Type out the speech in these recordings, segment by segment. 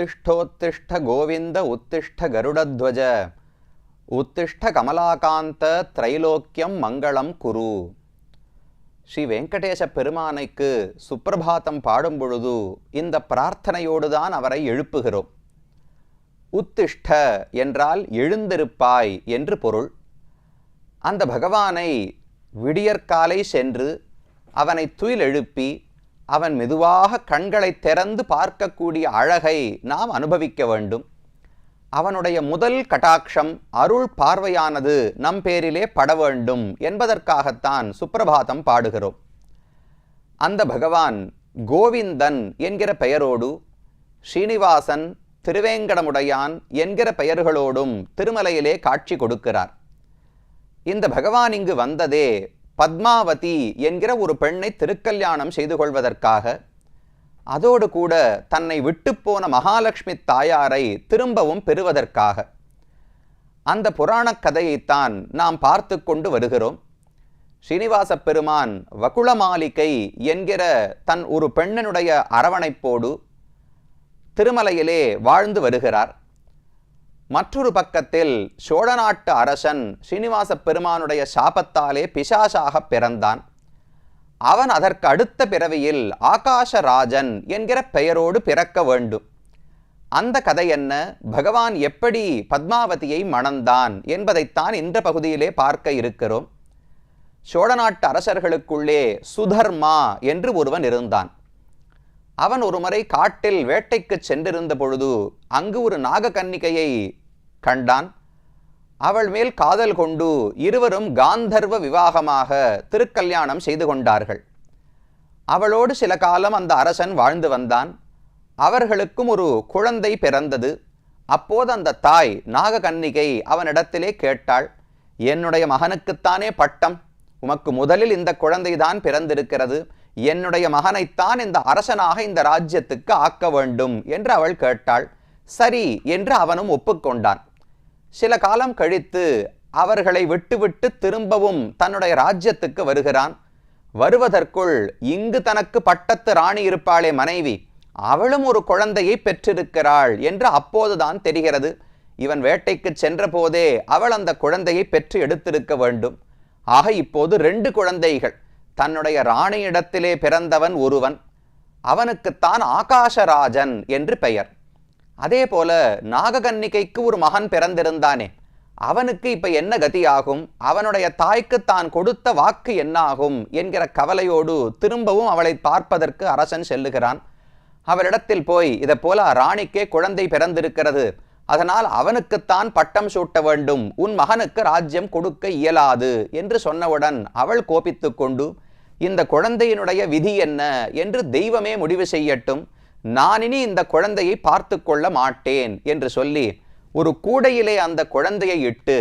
உத்திஷ்டோத்திஷ்ட கோவிந்த உத்திஷ்ட கருடத்வஜ உத்திஷ்ட கமலாகாந்த திரைலோக்கியம் மங்களம் குரு. ஸ்ரீ வெங்கடேச பெருமானைக்கு சுப்பிரபாதம் பாடும் பொழுது இந்த பிரார்த்தனையோடுதான் அவரை எழுப்புகிறோம். உத்திஷ்ட என்றால் எழுந்திருப்பாய் என்று பொருள். அந்த பகவானை விடியற்காலை சென்று அவனை துயில் எழுப்பி அவன் மெதுவாக கண்களை திறந்து பார்க்கக்கூடிய அழகை நாம் அனுபவிக்க வேண்டும். அவனுடைய முதல் கடாட்சம் அருள் பார்வையானது நம் பேரிலே பட வேண்டும் என்பதற்காகத்தான் சுப்பிரபாதம் பாடுகிறோம். அந்த பகவான் கோவிந்தன் என்கிற பெயரோடு ஸ்ரீனிவாசன், திருவேங்கடமுடையான் என்கிற பெயர்களோடும் திருமலையிலே காட்சி கொடுக்கிறார். இந்த பகவான் இங்கு வந்ததே பத்மாவதி என்கிற ஒரு பெண்ணை திருக்கல்யாணம் செய்து கொள்வதற்காக, அதோடு கூட தன்னை விட்டுப்போன மகாலட்சுமி தாயாரை திரும்பவும் பெறுவதற்காக. அந்த புராணக் கதையைத்தான் நாம் பார்த்து கொண்டு வருகிறோம். ஸ்ரீனிவாச பெருமான் வகுளமாளிகை என்கிற தன் ஒரு பெண்ணனுடைய அரவணைப்போடு திருமலையிலே வாழ்ந்து வருகிறார். மற்றொரு பக்கத்தில் சோழ நாட்டு அரசன் ஸ்ரீனிவாச பெருமானுடைய சாபத்தாலே பிசாசாக பிறந்தான். அவன் அதற்கு அடுத்த பிறவியில் ஆகாசராஜன் என்கிற பெயரோடு பிறக்க வேண்டும். அந்த கதை என்ன, பகவான் எப்படி பத்மாவதியை மணந்தான் என்பதைத்தான் இந்த பகுதியிலே பார்க்க இருக்கிறோம். சோழ நாட்டு அரசர்களுக்குள்ளே சுதர்மா என்று ஒருவன் இருந்தான். அவன் ஒருமுறை காட்டில் வேட்டைக்கு சென்றிருந்த பொழுது அங்கு ஒரு நாககன்னிகையை கண்டான். அவள் மேல் காதல் கொண்டு இருவரும் காந்தர்வ விவாகமாக திருக்கல்யாணம் செய்து கொண்டார்கள். அவளோடு சில காலம் அந்த அரசன் வாழ்ந்து வந்தான். அவர்களுக்கும் ஒரு குழந்தை பிறந்தது. அப்போது அந்த தாய் நாககன்னிகை அவனிடத்திலே கேட்டாள், என்னுடைய மகனுக்குத்தானே பட்டம், உமக்கு முதலில் இந்த குழந்தைதான் பிறந்திருக்கிறது, என்னுடைய மகனைத்தான் இந்த அரசனாக இந்த ராஜ்யத்துக்கு ஆக்க வேண்டும் என்று அவள் கேட்டாள். சரி என்று அவனும் ஒப்புக்கொண்டான். சில காலம் கழித்து அவர்களை விட்டுவிட்டு திரும்பவும் தன்னுடைய ராஜ்யத்துக்கு வருகிறான். வருவதற்குள் இங்கு தனக்கு பட்டத்து ராணி இருப்பாளே மனைவி, அவளும் ஒரு குழந்தையை பெற்றிருக்கிறாள் என்று அப்போதுதான் தெரிகிறது. இவன் வேட்டைக்கு சென்ற போதே அவள் அந்த குழந்தையை பெற்று எடுத்திருக்க வேண்டும். ஆக இப்போது 2 குழந்தைகள். தன்னுடைய ராணியிடத்திலே பிறந்தவன் ஒருவன், அவனுக்குத்தான் ஆகாசராஜன் என்று பெயர். அதே போல நாககன்னிகைக்கு ஒரு மகன் பிறந்திருந்தானே, அவனுக்கு இப்ப என்ன கதியாகும், அவனுடைய தாய்க்கு தான் கொடுத்த வாக்கு என்னாகும் என்கிற கவலையோடு திரும்பவும் அவளை பார்ப்பதற்கு அரசன் செல்லுகிறான். அவளிடத்தில் போய் இதை போல ராணிக்கே குழந்தை பிறந்திருக்கிறது, அதனால் அவனுக்குத்தான் பட்டம் சூட்ட வேண்டும், உன் மகனுக்கு ராஜ்யம் கொடுக்க இயலாது என்று சொன்னவுடன் அவள் கோபித்து கொண்டு, இந்த குழந்தையினுடைய விதி என்ன என்று தெய்வமே முடிவு செய்யட்டும், நான் இனி இந்த குழந்தையை பார்த்து கொள்ள மாட்டேன் என்று சொல்லி ஒரு கூடையிலே அந்த குழந்தையை இட்டு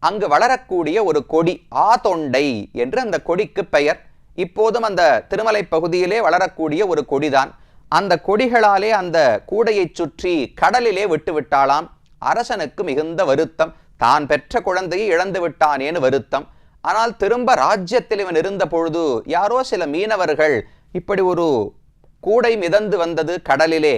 அங்கு வளரக்கூடிய ஒரு கொடி ஆதொண்டை என்று அந்த கொடிக்கு பெயர். இப்போதும் அந்த திருமலை பகுதியிலே வளரக்கூடிய ஒரு கொடிதான். அந்த கொடிகளாலே அந்த கூடையை சுற்றி கடலிலே விட்டு விட்டாளாம். அரசனுக்கு மிகுந்த வருத்தம், தான் பெற்ற குழந்தையை இழந்து விட்டானேன்னு வருத்தம். ஆனால் திரும்ப ராஜ்யத்தில் இவன் இருந்த பொழுது யாரோ சில மீனவர்கள் இப்படி ஒரு கூடை மிதந்து வந்தது கடலிலே,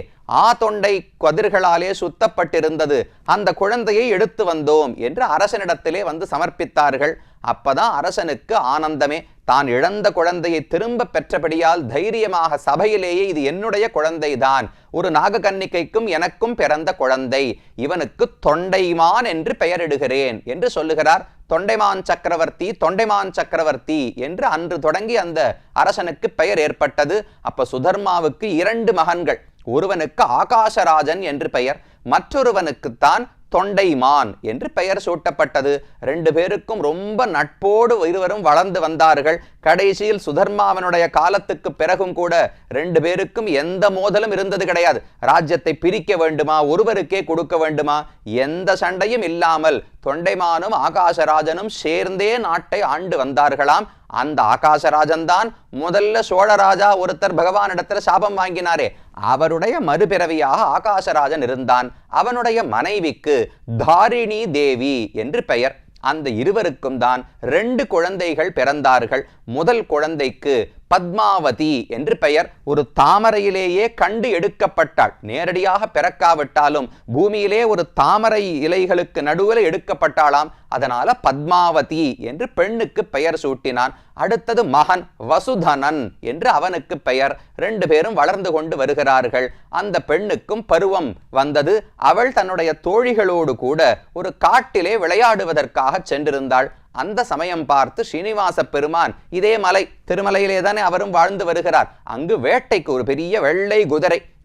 ஆதொண்டை கதிர்களாலே சுத்தப்பட்டிருந்தது, அந்த குழந்தையை எடுத்து வந்தோம் என்று அரசனிடத்திலே வந்து சமர்ப்பித்தார்கள். அப்பதான் அரசனுக்கு ஆனந்தமே. தான் இழந்த குழந்தையை திரும்ப பெற்றபடியால் தைரியமாக சபையிலேயே இது என்னுடைய குழந்தைதான், ஒரு நாககன்னிகைக்கும் எனக்கும் பிறந்த குழந்தை, இவனுக்கு தொண்டைமான் என்று பெயரிடுகிறேன் என்று சொல்லுகிறார். தொண்டைமான் சக்கரவர்த்தி, தொண்டைமான் சக்கரவர்த்தி என்று அன்று தொடங்கி அந்த அரசனுக்கு பெயர் ஏற்பட்டது. அப்ப சுதர்மாவுக்கு 2 மகன்கள். ஒருவனுக்கு ஆகாசராஜன் என்று பெயர், மற்றொருவனுக்குத்தான் தொண்டைமான் என்று பெயர் சூட்டப்பட்டது. 2 பேருக்கும் ரொம்ப நட்போடு இருவரும் வளர்ந்து வந்தார்கள். கடைசியில் சுதர்மாவனுடைய காலத்துக்கு பிறகும் கூட 2 பேருக்கும் எந்த மோதலும் இருந்தது கிடையாது. ராஜ்யத்தை பிரிக்க வேண்டுமா, ஒருவருக்கே கொடுக்க வேண்டுமா, எந்த சண்டையும் இல்லாமல் தொண்டைமானும் ஆகாசராஜனும் சேர்ந்தே நாட்டை ஆண்டு வந்தார்களாம். அந்த ஆகாசராஜன் தான் முதல்ல சோழராஜா ஒருத்தர் பகவானிடத்துல சாபம் வாங்கினாரே, அவருடைய மறுபிறவியாக ஆகாசராஜன் இருந்தான். அவனுடைய மனைவிக்கு தாரிணி தேவி என்று பெயர். அந்த இருவருக்கும் தான் 2 குழந்தைகள் பிறந்தார்கள். முதல் குழந்தைக்கு பத்மாவதி என்று பெயர். ஒரு தாமரையிலேயே கண்டு எடுக்கப்பட்டாள். நேரடியாக பிறக்காவிட்டாலும் பூமியிலே ஒரு தாமரை இலைகளுக்கு நடுவில் எடுக்கப்பட்டாளாம். அதனால பத்மாவதி என்று பெண்ணுக்கு பெயர் சூட்டினான். அடுத்தது மகன் வசுதனன் என்று அவனுக்கு பெயர். 2 பேரும் வளர்ந்து கொண்டு வருகிறார்கள். அந்த பெண்ணுக்கும் பருவம் வந்தது. அவள் தன்னுடைய தோழிகளோடு கூட ஒரு காட்டிலே விளையாடுவதற்காக சென்றிருந்தாள். அந்த சமயம் பார்த்து ஸ்ரீனிவாச பெருமான் இதே மலை திருமலையிலே தானே அவரும் வாழ்ந்து வருகிறார். அங்கு வேட்டைக்கு ஒரு பெரிய வெள்ளை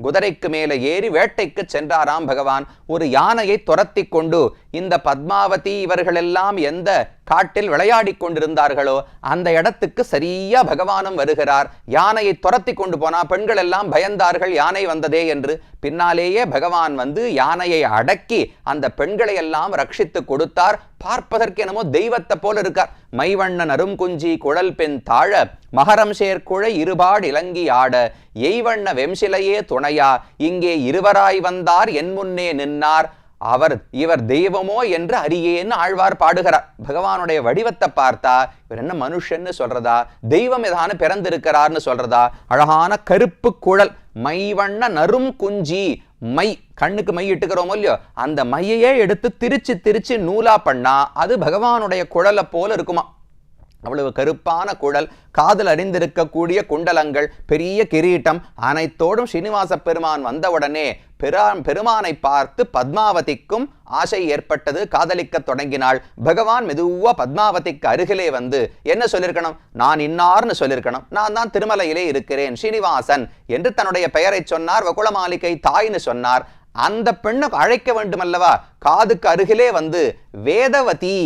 குதிரைக்கு மேலே ஏறி வேட்டைக்கு சென்றாராம் பகவான். ஒரு யானையை துரத்தி கொண்டு இந்த பத்மாவதி இவர்களெல்லாம் எந்த காட்டில் விளையாடி கொண்டிருந்தார்களோ அந்த இடத்துக்கு சரியா பகவானும் வருகிறார். யானையை துரத்தி கொண்டு போனா பெண்கள் எல்லாம் பயந்தார்கள் யானை வந்ததே என்று. பின்னாலேயே பகவான் வந்து யானையை அடக்கி அந்த பெண்களை எல்லாம் ரட்சித்து கொடுத்தார். பார்ப்பதற்கு என்னமோ தெய்வத்தை போல இருக்கார். மைவண்ணன் அருங்குஞ்சி குழல் பெண் தாழ மகரம் சேர்க்குழை இருபாடு இலங்கி ஆட எய்வண்ண வெம்சிலையே துணையா இங்கே இருவராய் வந்தார் என் முன்னே நின்னார் இவர் தெய்வமோ என்று அறியேன்னு ஆழ்வார் பாடுகிறார். பகவானுடைய வடிவத்தை பார்த்தா இவர் என்ன மனுஷன்னு சொல்றதா, தெய்வம் ஏதான பிறந்திருக்கிறார்னு சொல்றதா? அழகான கருப்பு குழல், மைவண்ண நரும் குஞ்சி, மை கண்ணுக்கு மை இட்டுக்கிறோமோ இல்லையோ அந்த மையையே எடுத்து திரிச்சு நூலா பண்ணா அது பகவானுடைய குழலை போல இருக்குமா. அவ்வளவு கருப்பான குழல், காதில் அணிந்திருக்கக்கூடிய குண்டலங்கள், பெரிய கிரீட்டம், அனைத்தோடும் ஸ்ரீனிவாச பெருமான் வந்தவுடனே பெருமானை பார்த்து பத்மாவதிக்கும் ஆசை ஏற்பட்டது. காதலிக்க தொடங்கினாள். பகவான் மெதுவா பத்மாவதிக்கு அருகிலே வந்து என்ன சொல்லியிருக்கணும்? நான் இன்னார்னு சொல்லியிருக்கணும். நான் தான் திருமலையிலே இருக்கிறேன், ஸ்ரீனிவாசன் என்று தன்னுடைய பெயரை சொன்னார். வகுளமாளிகை தாய்னு சொன்னார். அந்த பெண்ணை அழைக்க வேண்டுமல்லவா? காதுக்கு அருகிலே வந்து வேதவதி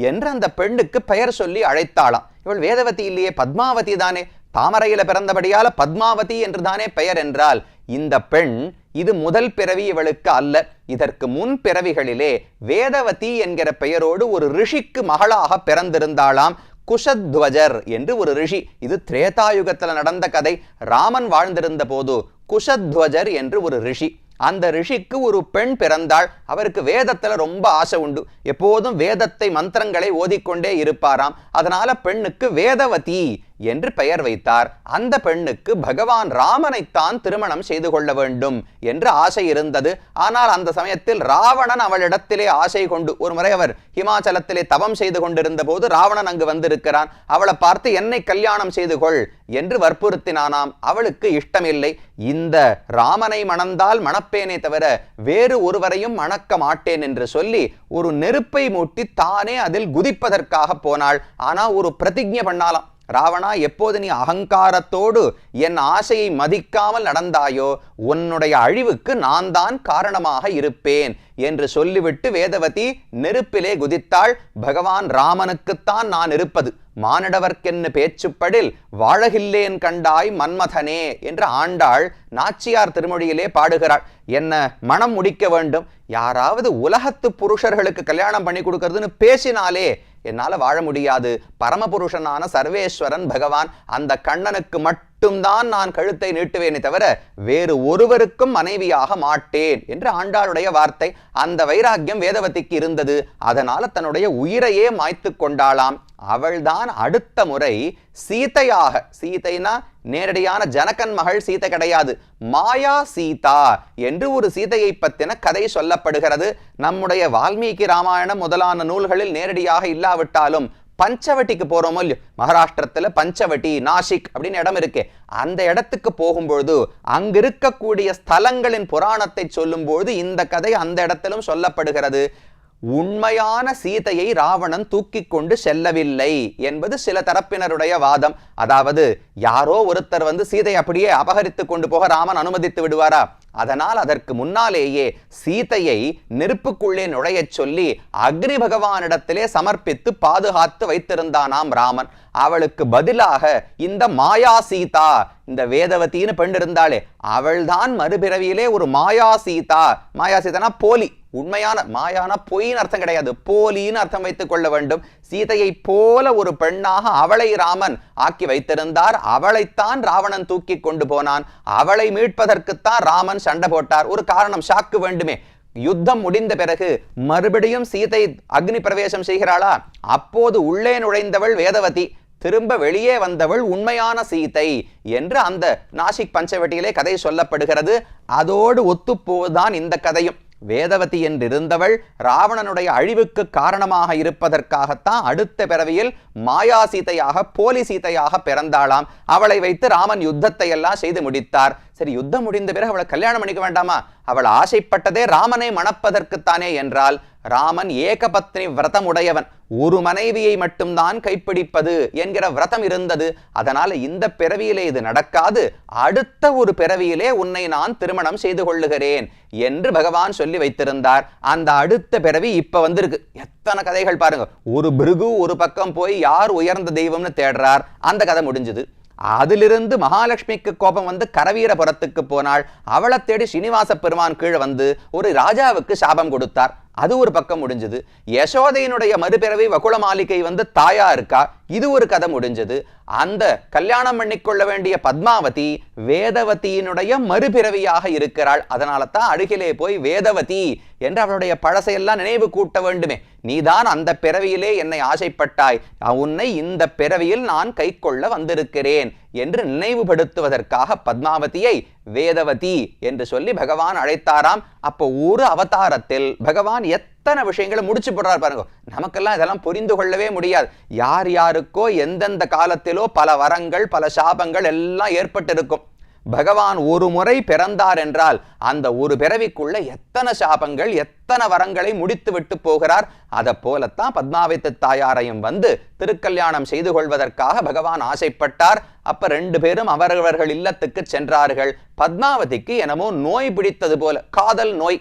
என்று அந்த பெண்ணுக்கு பெயர் சொல்லி அழைத்தாளாம். இவள் வேதவதி இல்லையே, பத்மாவதி தானே. தாமரையில பிறந்தபடியால பத்மாவதி என்று தானே பெயர் என்றால் இந்த பெண் இது முதல் பிறவி இவளுக்கு அல்ல. இதற்கு முன் பிறவிகளிலே வேதவதி என்கிற பெயரோடு ஒரு ரிஷிக்கு மகளாக பிறந்திருந்தாளாம். குஷத்வஜர் என்று ஒரு ரிஷி. இது திரேதாயுகத்தில் நடந்த கதை. ராமன் வாழ்ந்திருந்த போது குஷத்வஜர் என்று ஒரு ரிஷி. அந்த ரிஷிக்கு ஒரு பெண் பிறந்தாள். அவருக்கு வேதத்துல ரொம்ப ஆசை உண்டு. எப்போதும் வேதத்தை மந்திரங்களை ஓதிக்கொண்டே இருப்பாராம். அதனால பெண்ணுக்கு வேதவதி என்று பெயர் வைத்தார். அந்த பெண்ணுக்கு பகவான் ராமனைத்தான் திருமணம் செய்து கொள்ள வேண்டும் என்று ஆசை இருந்தது. ஆனால் அந்த சமயத்தில் ராவணன் அவளிடத்திலே ஆசை கொண்டு, ஒரு முறை அவர் ஹிமாச்சலத்திலே தவம் செய்து கொண்டிருந்த போது ராவணன் அங்கு வந்திருக்கிறான். அவளை பார்த்து என்னை கல்யாணம் செய்து கொள் என்று வற்புறுத்தினானாம். அவளுக்கு இஷ்டமில்லை. இந்த ராமனை மணந்தால் மணப்பேனே தவிர வேறு ஒருவரையும் மணக்க மாட்டேன் என்று சொல்லி ஒரு நெருப்பை மூட்டி தானே அதில் குதிப்பதற்காக போனாள். ஆனா ஒரு பிரதிஜ்ஞை பண்ணாலாம். ராவணா, எப்போது நீ அகங்காரத்தோடு என் ஆசையை மதிக்காமல் நடந்தாயோ உன்னுடைய அழிவுக்கு நான் தான் காரணமாக இருப்பேன் என்று சொல்லிவிட்டு வேதவதி நெருப்பிலே குதித்தாள். பகவான் ராமனுக்குத்தான் நான் இருப்பது, மானிடவர்க்கென்னு பேச்சுப்படில் வாழகில்லேன் கண்டாய் மன்மதனே என்று ஆண்டாள் நாச்சியார் திருமொழியிலே பாடுகிறாள். என்ன மனம் முடிக்க வேண்டும், யாராவது உலகத்து புருஷர்களுக்கு கல்யாணம் பண்ணி கொடுக்கறதுன்னு பேசினாலே என்னால வாழ முடியாது. பரமபுருஷனான சர்வேஸ்வரன் பகவான், அந்த கண்ணனுக்கு மட்டும்தான் நான் கழுத்தை நீட்டுவேனே தவிர வேறு ஒருவருக்கும் மனைவியாக மாட்டேன் என்று ஆண்டாளுடைய வார்த்தை. அந்த வைராக்கியம் வேதவதிக்கு இருந்தது. அதனால தன்னுடைய உயிரையே மாய்த்து கொண்டாளாம். அவள்தான் அடுத்த முறை சீதையாக, சீதைனா நேரடியான ஜனகன் மகள் சீதை கிடையாது, மாயா சீதா என்று ஒரு சீதையை பற்றின கதை சொல்லப்படுகிறது. நம்முடைய வால்மீகி ராமாயணம் முதலான நூல்களில் நேரடியாக இல்லாவிட்டாலும் பஞ்சவட்டிக்கு போறோமோ இல்லையோ, மகாராஷ்டிரத்துல பஞ்சவட்டி, நாசிக் அப்படின்னு இடம் இருக்கு. அந்த இடத்துக்கு போகும்பொழுது அங்க இருக்கக்கூடிய ஸ்தலங்களின் புராணத்தை சொல்லும்போது இந்த கதை அந்த இடத்திலும் சொல்லப்படுகிறது. உண்மையான சீதையை ராவணன் தூக்கி கொண்டு செல்லவில்லை என்பது சில தரப்பினருடைய வாதம். அதாவது யாரோ ஒருத்தர் வந்து சீதை அப்படியே அபகரித்து கொண்டு போக ராமன் அனுமதித்து விடுவாரா? அதனால் அதற்கு முன்னாலேயே சீதையை நெருப்புக்குள்ளே நுழையச் சொல்லி அக்னி பகவானிடத்திலே சமர்ப்பித்து பாதுகாத்து வைத்திருந்தானாம் ராமன். அவளுக்கு பதிலாக இந்த மாயா சீதா, இந்த வேதவத்தின்னு பெண் இருந்தாளே, அவள்தான் மறுபிறவியிலே ஒரு மாயா சீதா. மாயா சீதானா போலி, உண்மையான மாயான பொய்ன்னு அர்த்தம் கிடையாது, போலின்னு அர்த்தம் வைத்துக் கொள்ள வேண்டும். சீதையை போல ஒரு பெண்ணாக அவளை ராமன் ஆக்கி வைத்திருந்தார். அவளைத்தான் ராவணன் தூக்கி கொண்டு போனான். அவளை மீட்பதற்குத்தான் ராமன் சண்டை போட்டார். ஒரு காரணம், ஷாக்கு வேண்டுமே. யுத்தம் முடிந்த பிறகு மறுபடியும் சீதை அக்னி பிரவேசம் செய்கிறாளா? அப்போது உள்ளே நுழைந்தவள் வேதவதி. திரும்ப வெளியே வந்தவள் உண்மையான சீதை என்று அந்த நாசிக் பஞ்சவட்டியிலே கதை சொல்லப்படுகிறது. அதோடு ஒத்துப்போதான் இந்த கதையும். வேதவதி என்றிருந்தவள் ராவணனுடைய அழிவுக்கு காரணமாக இருப்பதற்காகத்தான் அடுத்த பிறவியில் மாயா சீதையாக போலி சீதையாக பிறந்தாளாம். அவளை வைத்து ராமன் யுத்தத்தை எல்லாம் செய்து முடித்தார். சரி, யுத்தம் முடிந்த பிறகு அவளை கல்யாணம் பண்ணிக்க வேண்டாமா? அவள் ஆசைப்பட்டதே ராமனை மணப்பதற்குத்தானே என்றால், ராமன் ஏகபத்னி விரதம் உடையவன், ஒரு மனைவியை மட்டும்தான் கைப்பிடிப்பது என்கிற விரதம் இருந்தது. அதனால இந்த பிறவியிலே இது நடக்காது, அடுத்த ஒரு பிறவியிலே உன்னை நான் திருமணம் செய்து கொள்ளுகிறேன் என்று பகவான் சொல்லி வைத்திருந்தார். அந்த அடுத்த பிறவி இப்ப வந்திருக்கு. எத்தனை கதைகள் பாருங்க. ஒரு பிருகு ஒரு பக்கம் போய் யார் உயர்ந்த தெய்வம்னு தேடுறார், அந்த கதை முடிஞ்சது. அதிலிருந்து மகாலட்சுமிக்கு கோபம் வந்து கரவீரபுரத்துக்கு போனாள். அவளை தேடி ஸ்ரீனிவாச பெருமான் கீழே வந்து ஒரு ராஜாவுக்கு சாபம் கொடுத்தார். அது ஒரு பக்கம் முடிஞ்சது. யசோதையினுடைய மறுபிறவி வகுள மாளிகை வந்து தாயா இருக்கா, இது ஒரு கதை முடிஞ்சது. அந்த கல்யாணம் பண்ணிக்கொள்ள வேண்டிய பத்மாவதி வேதவதியினுடைய மறுபிறவியாக இருக்கிறாள். அதனால தான் அருகிலே போய் வேதவதி என்று அவளுடைய பழசையெல்லாம் நினைவு கூட்ட வேண்டுமே. நீதான் அந்த பிறவியிலே என்னை ஆசைப்பட்டாய், உன்னை இந்த பிறவியில் நான் கை கொள்ள வந்திருக்கிறேன் என்று நினைவுபடுத்துவதற்காக பத்மாவதியை வேதவதி என்று சொல்லி பகவான் அழைத்தாராம். அப்போ ஒரு அவதாரத்தில் பகவான் எத்தனை விஷயங்களை முடிச்சு போடுறார் பாருங்க. நமக்கெல்லாம் இதெல்லாம் புரிந்து கொள்ளவே முடியாது. யார் யாருக்கோ எந்தெந்த காலத்திலோ பல வரங்கள் பல சாபங்கள் எல்லாம் ஏற்பட்டிருக்கும். பகவான் ஒரு முறை பிறந்தார் என்றால் அந்த ஒரு பிறவிக்குள்ள எத்தனை சாபங்கள் எத்தனை வரங்களை முடித்து விட்டு போகிறார். அதை போலத்தான் பத்மாவதி தாயாரையும் வந்து திருக்கல்யாணம் செய்து கொள்வதற்காக பகவான் ஆசைப்பட்டார். அப்ப ரெண்டு பேரும் அவரவர்கள் இல்லத்துக்கு சென்றார்கள். பத்மாவதிக்கு என்னமோ நோய் பிடித்தது போல, காதல் நோய்.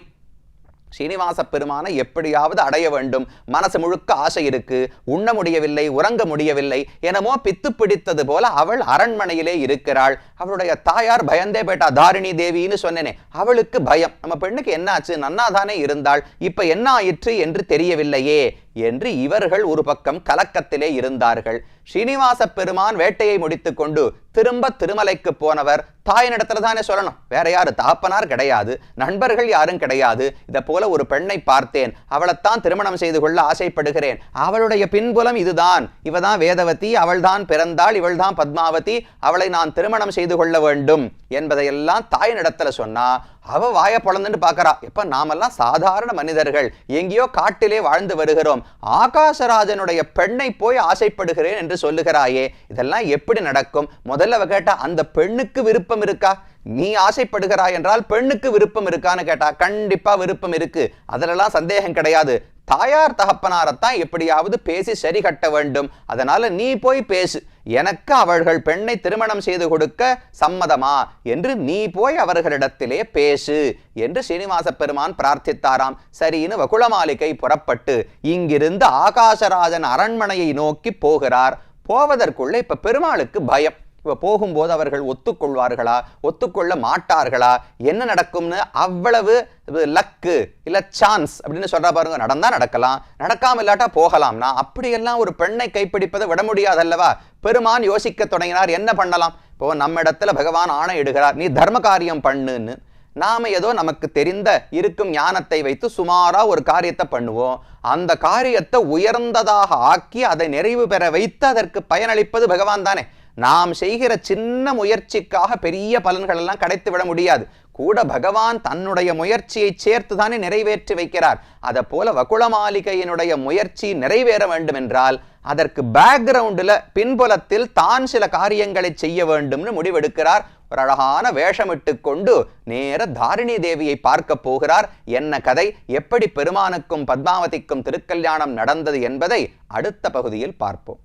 ஸ்ரீனிவாச பெருமானை எப்படியாவது அடைய வேண்டும், மனசு முழுக்க ஆசை இருக்கு, உண்ண முடியவில்லை, உறங்க முடியவில்லை, என்னமோ பித்து பிடித்தது போல அவள் அரண்மனையிலே இருக்கிறாள். அவளுடைய தாயார் பயந்தே போயிட்டா. தாரிணி தேவின்னு சொன்னேனே, அவளுக்கு பயம். நம்ம பெண்ணுக்கு என்ன ஆச்சு, நன்னாதானே இருந்தாள், இப்ப என்ன ஆயிற்று என்று தெரியவில்லையே என்று இவர்கள் ஒரு பக்கம் கலக்கத்திலே இருந்தார்கள். ஸ்ரீனிவாச பெருமான் வேட்டையை முடித்து கொண்டு திரும்ப திருமலைக்கு போனவர் தாயினிடத்துல தானே சொல்லணும். வேற யாரு, தாப்பனார் கிடையாது, நண்பர்கள் யாரும் கிடையாது. இதை போல ஒரு பெண்ணை பார்த்தேன், அவளைத்தான் திருமணம் செய்து கொள்ள ஆசைப்படுகிறேன், அவளுடைய பின்புலம் இதுதான், இவதான் வேதவதி, அவள்தான் பிறந்தாள், இவள்தான் பத்மாவதி, அவளை நான் திருமணம் செய்து கொள்ள வேண்டும் என்பதையெல்லாம் தாயினிடத்துல சொன்னா அவ வாய பொழந்துன்னு பாக்குறா. எப்ப நாமெல்லாம் சாதாரண மனிதர்கள், எங்கேயோ காட்டிலே வாழ்ந்து வருகிறோம், ஆகாசராஜனுடைய பெண்ணை போய் ஆசைப்படுகிறேன் என்று சொல்லுகிறாயே, இதெல்லாம் எப்படி நடக்கும்? முதல்ல கேட்டா அந்த பெண்ணுக்கு விருப்பம் இருக்கா? நீ ஆசைப்படுகிறாய் என்றால் பெண்ணுக்கு விருப்பம் இருக்கான்னு கேட்டா கண்டிப்பா விருப்பம் இருக்கு, அதிலெல்லாம் சந்தேகம் கிடையாது. தாயார் தகப்பனாரத்தான் எப்படியாவது பேசி சரி கட்ட வேண்டும். அதனால நீ போய் பேசு, எனக்கு அவர்கள் பெண்ணை திருமணம் செய்து கொடுக்க சம்மதமா என்று நீ போய் அவர்களிடத்திலே பேசு என்று ஸ்ரீனிவாச பெருமான் பிரார்த்தித்தாராம். சரின்னு வகுள மாளிகை புறப்பட்டு இங்கிருந்து ஆகாசராஜன் அரண்மனையை நோக்கி போகிறார். போவதற்குள்ள இப்ப பெருமாளுக்கு பயம். இப்ப போகும்போது அவர்கள் ஒத்துக்கொள்வார்களா, ஒத்துக்கொள்ள மாட்டார்களா, என்ன நடக்கும்னு அவ்வளவு லக்கு இல்ல சான்ஸ் அப்படின்னு சொல்றா பாருங்க. நடந்தா நடக்கலாம், நடக்காம இல்லாட்டா போகலாம்னா அப்படியெல்லாம் ஒரு பெண்ணை கைப்பிடிப்பதை விட முடியாதல்லவா? பெருமான் யோசிக்க தொடங்கினார், என்ன பண்ணலாம்? இப்போ நம்ம இடத்துல பகவான் ஆணை இடுகிறார், நீ தர்ம காரியம் பண்ணுன்னு. நாம ஏதோ நமக்கு தெரிந்த இருக்கும் ஞானத்தை வைத்து சுமாரா ஒரு காரியத்தை பண்ணுவோம். அந்த காரியத்தை உயர்ந்ததாக ஆக்கி அதை நிறைவு பெற வைத்து அதற்கு பயனளிப்பது பகவான் தானே. நாம் செய்கிற சின்ன முயற்சிக்காக பெரிய பலன்கள் எல்லாம் கிடைத்து விட முடியாது. கூட பகவான் தன்னுடைய முயற்சியை சேர்த்து தானே நிறைவேற்றி வைக்கிறார். அதை போல வகுள மாளிகையினுடைய முயற்சி நிறைவேற வேண்டும் என்றால் அதற்கு பேக்ரவுண்டில் பின்புலத்தில் தான் சில காரியங்களை செய்ய வேண்டும்னு முடிவெடுக்கிறார். ஒரு அழகான வேஷமிட்டு கொண்டு நேர தாரிணி தேவியை பார்க்க போகிறார். என்ன கதை, எப்படி பெருமானுக்கும் பத்மாவதிக்கும் திருக்கல்யாணம் நடந்தது என்பதை அடுத்த பகுதியில் பார்ப்போம்.